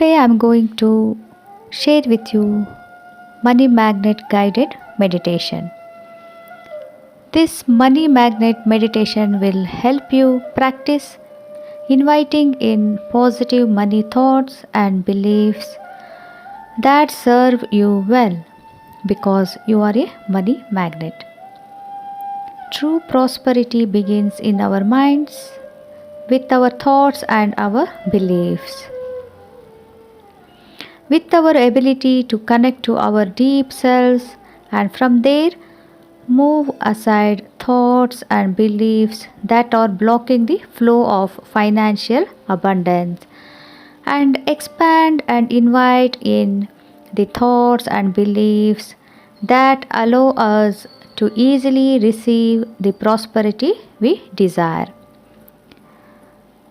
Today I'm going to share with you money magnet guided meditation. This money magnet meditation will help you practice inviting in positive money thoughts and beliefs that serve you well because you are a money magnet. True prosperity begins in our minds with our thoughts and our beliefs. With our ability to connect to our deep selves and from there move aside thoughts and beliefs that are blocking the flow of financial abundance and expand and invite in the thoughts and beliefs that allow us to easily receive the prosperity we desire.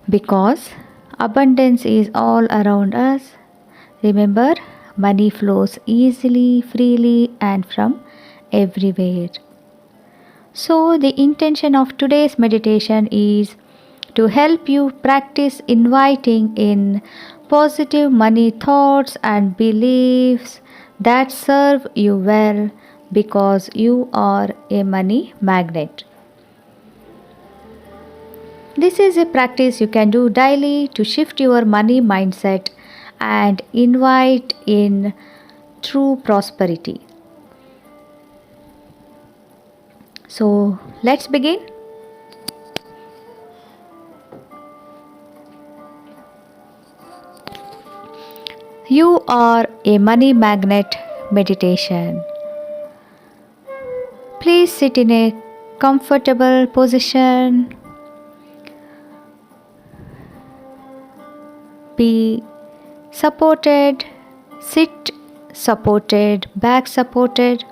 Because abundance is all around us. Remember, money flows easily, freely, and from everywhere. So, the intention of today's meditation is to help you practice inviting in positive money thoughts and beliefs that serve you well because you are a money magnet. This is a practice you can do daily to shift your money mindset and invite in true prosperity. So let's begin. You are a money magnet meditation. Please sit in a comfortable position. Be supported, sit supported, back supported.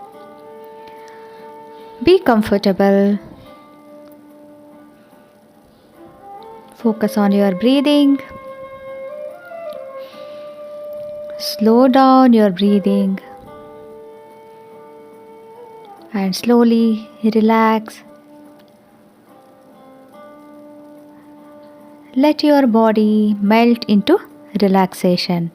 Be comfortable. Focus on your breathing. Slow down your breathing and slowly relax. Let your body melt into relaxation.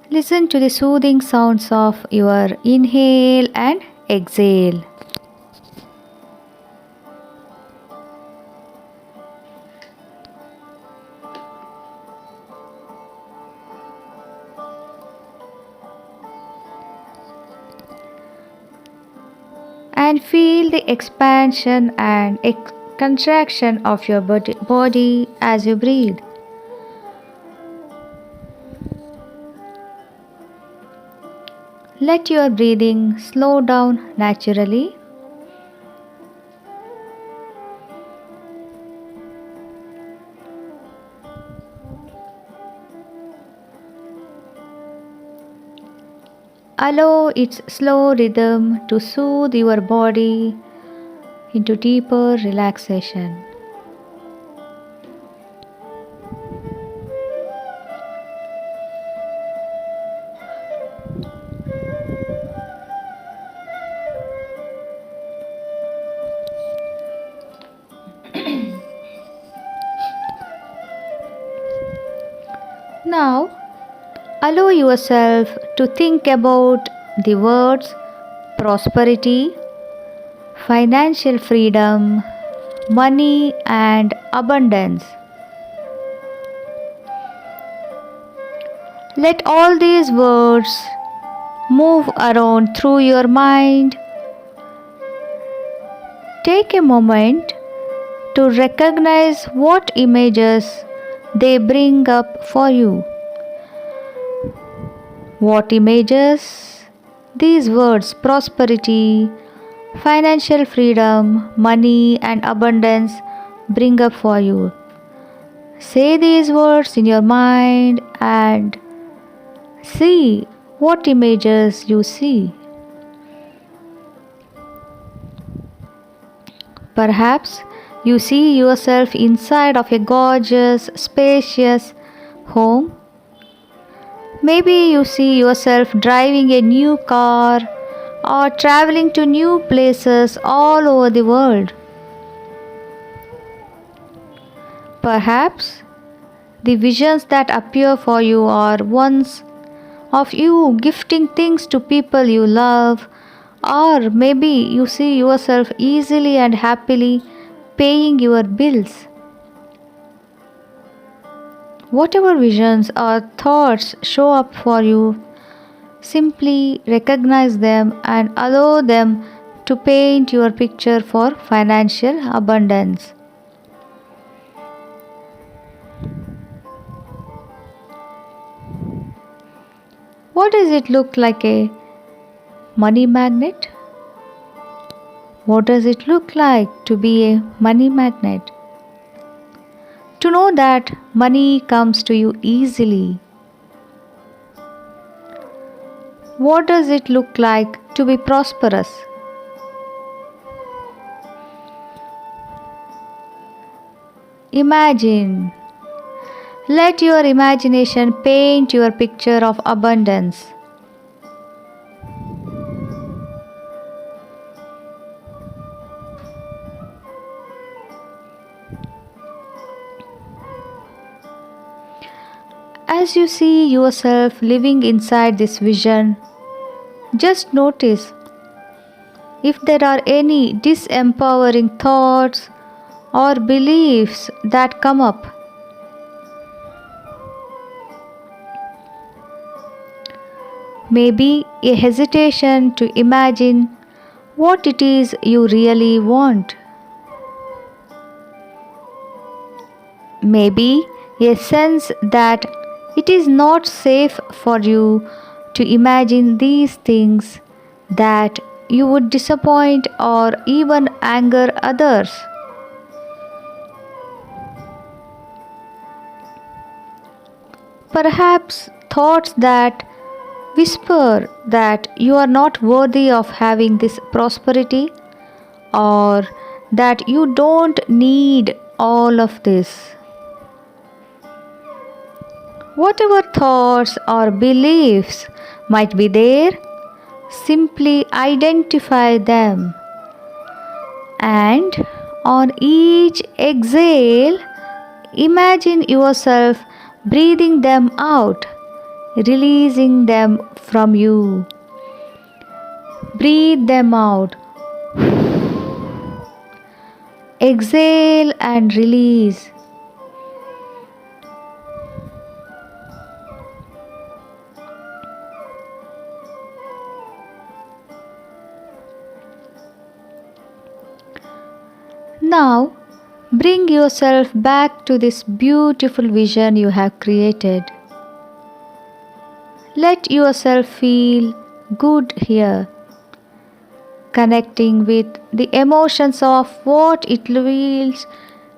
Listen to the soothing sounds of your inhale and exhale. And feel the expansion and contraction of your body as you breathe. Let your breathing slow down naturally. Allow its slow rhythm to soothe your body into deeper relaxation. Now, allow yourself to think about the words prosperity, financial freedom, money, and abundance. Let all these words move around through your mind. Take a moment to recognize what images they bring up for you. What images these words prosperity, financial freedom, money, and abundance bring up for you. Say these words in your mind and see what images you see. Perhaps you see yourself inside of a gorgeous, spacious home. Maybe you see yourself driving a new car or traveling to new places all over the world. Perhaps the visions that appear for you are ones of you gifting things to people you love, or maybe you see yourself easily and happily paying your bills. Whatever visions or thoughts show up for you, simply recognize them and allow them to paint your picture for financial abundance. What does it look like a money magnet? What does it look like to be a money magnet? To know that money comes to you easily. What does it look like to be prosperous? Imagine. Let your imagination paint your picture of abundance. As you see yourself living inside this vision, just notice if there are any disempowering thoughts or beliefs that come up. Maybe a hesitation to imagine what it is you really want. Maybe a sense that it is not safe for you to imagine these things, that you would disappoint or even anger others. Perhaps thoughts that whisper that you are not worthy of having this prosperity, or that you don't need all of this. Whatever thoughts or beliefs might be there, simply identify them, and on each exhale, imagine yourself breathing them out, releasing them from you. Breathe them out. Exhale and release. Now, bring yourself back to this beautiful vision you have created. Let yourself feel good here, connecting with the emotions of what it feels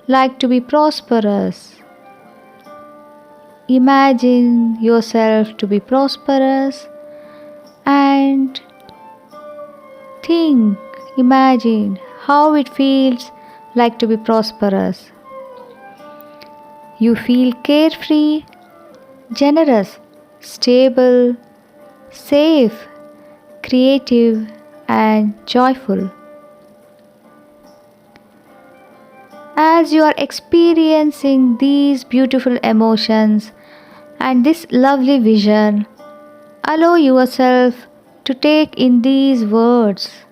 like to be prosperous. Imagine yourself to be prosperous and imagine how it feels like to be prosperous. You feel carefree, generous, stable, safe, creative, and joyful. As you are experiencing these beautiful emotions and this lovely vision, allow yourself to take in these words.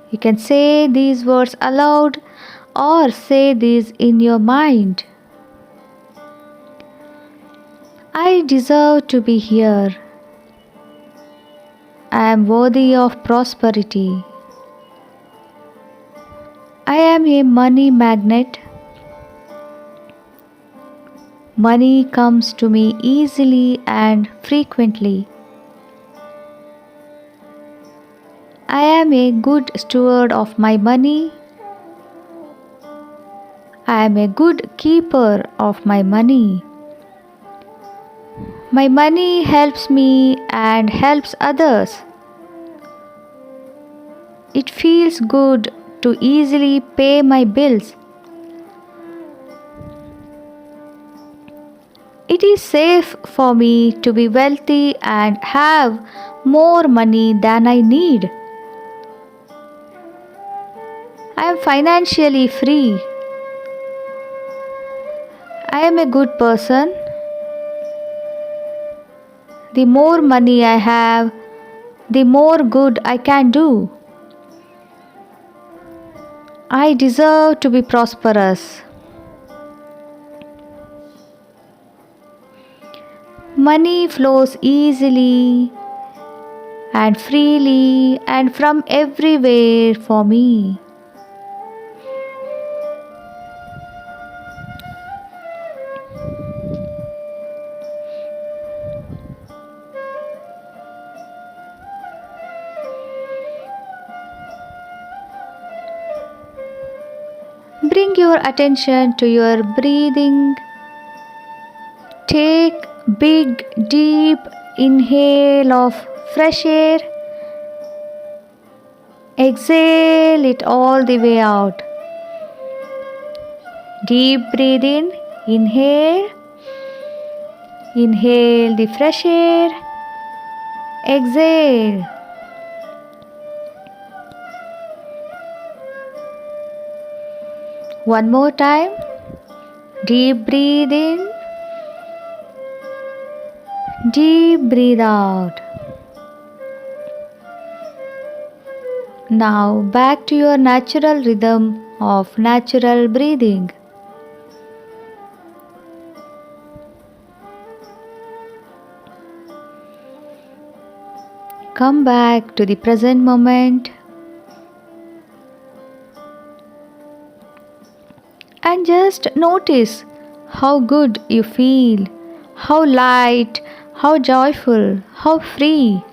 You can say these words aloud or say these in your mind. I deserve to be here. I am worthy of prosperity. I am a money magnet. Money comes to me easily and frequently. I am a good steward of my money. I am a good keeper of my money. My money helps me and helps others. It feels good to easily pay my bills. It is safe for me to be wealthy and have more money than I need. I am financially free. I am a good person. The more money I have, the more good I can do. I deserve to be prosperous. Money flows easily and freely and from everywhere for me. Bring your attention to your breathing. Take big deep inhale of fresh air. Exhale it all the way out. Deep breathe in. Inhale. Inhale the fresh air. Exhale. One more time. Deep breathe in. Deep breathe out. Now back to your natural rhythm of natural breathing. Come back to the present moment and just notice how good you feel, how light, how joyful, how free.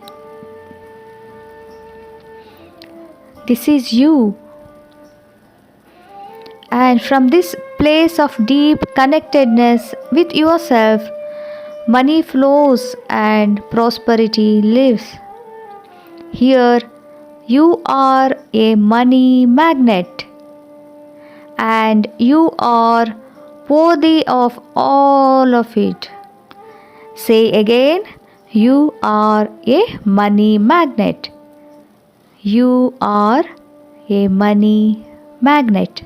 This is you. And from this place of deep connectedness with yourself, money flows and prosperity lives. Here, you are a money magnet, and you are worthy of all of it. Say again, you are a money magnet. You are a money magnet.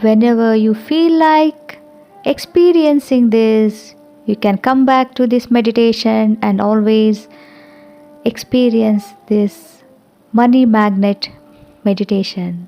Whenever you feel like experiencing this, you can come back to this meditation and always experience this money magnet meditation.